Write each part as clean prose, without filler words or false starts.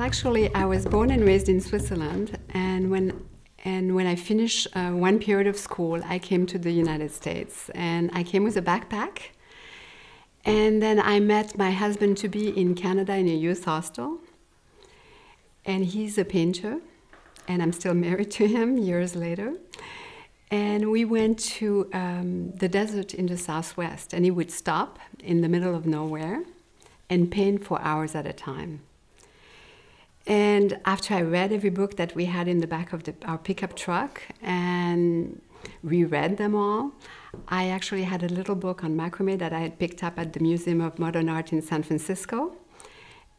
actually, I was born and raised in Switzerland, and when I finished one period of school, I came to the United States, and I came with a backpack. And then I met my husband-to-be in Canada in a youth hostel, and he's a painter, and I'm still married to him years later. And we went to the desert in the Southwest, and he would stop in the middle of nowhere and paint for hours at a time. And after I read every book that we had in the back of our pickup truck and reread them all, I actually had a little book on macrame that I had picked up at the Museum of Modern Art in San Francisco.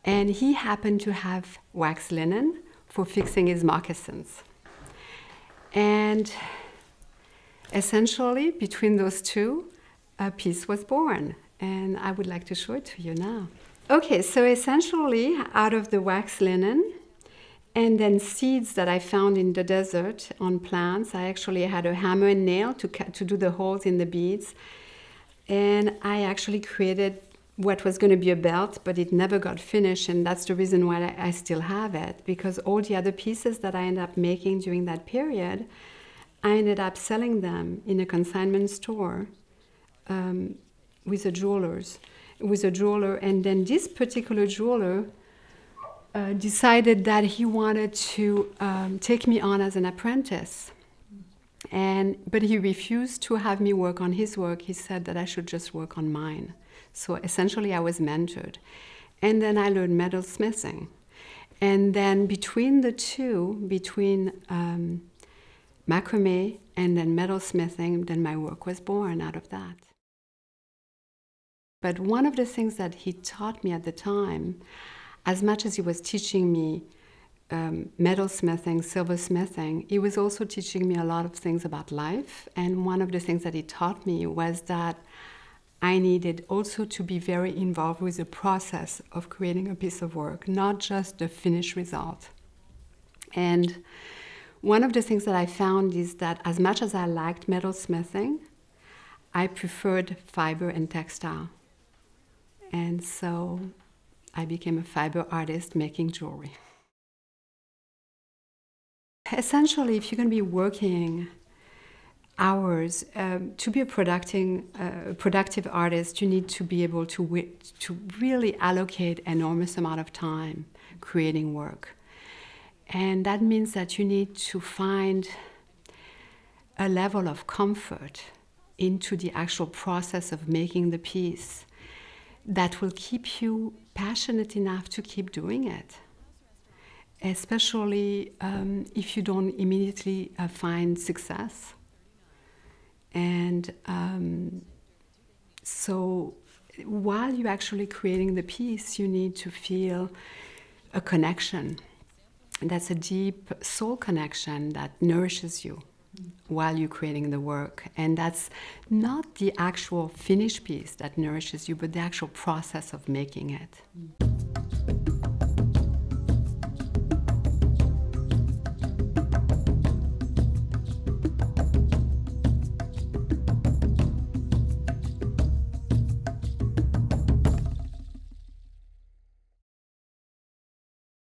And he happened to have wax linen for fixing his moccasins. And essentially, between those two, a piece was born. And I would like to show it to you now. Okay, so essentially, out of the wax linen, and then seeds that I found in the desert on plants, I actually had a hammer and nail to do the holes in the beads. And I actually created what was going to be a belt, but it never got finished, and that's the reason why I still have it, because all the other pieces that I ended up making during that period, I ended up selling them in a consignment store with a jeweler, and then this particular jeweler decided that he wanted to take me on as an apprentice. But he refused to have me work on his work. He said that I should just work on mine. So essentially I was mentored. And then I learned metalsmithing. And then between the two, between macrame and then metalsmithing, then my work was born out of that. But one of the things that he taught me at the time, as much as he was teaching me metalsmithing, silversmithing, he was also teaching me a lot of things about life. And one of the things that he taught me was that I needed also to be very involved with the process of creating a piece of work, not just the finished result. And one of the things that I found is that as much as I liked metalsmithing, I preferred fiber and textile. And so I became a fiber artist making jewelry. Essentially, if you're going to be working hours, to be a productive artist, you need to be able to really allocate an enormous amount of time creating work. And that means that you need to find a level of comfort into the actual process of making the piece that will keep you passionate enough to keep doing it, especially if you don't immediately find success. And so while you're actually creating the piece, you need to feel a connection. And that's a deep soul connection that nourishes you while you're creating the work. And that's not the actual finished piece that nourishes you, but the actual process of making it.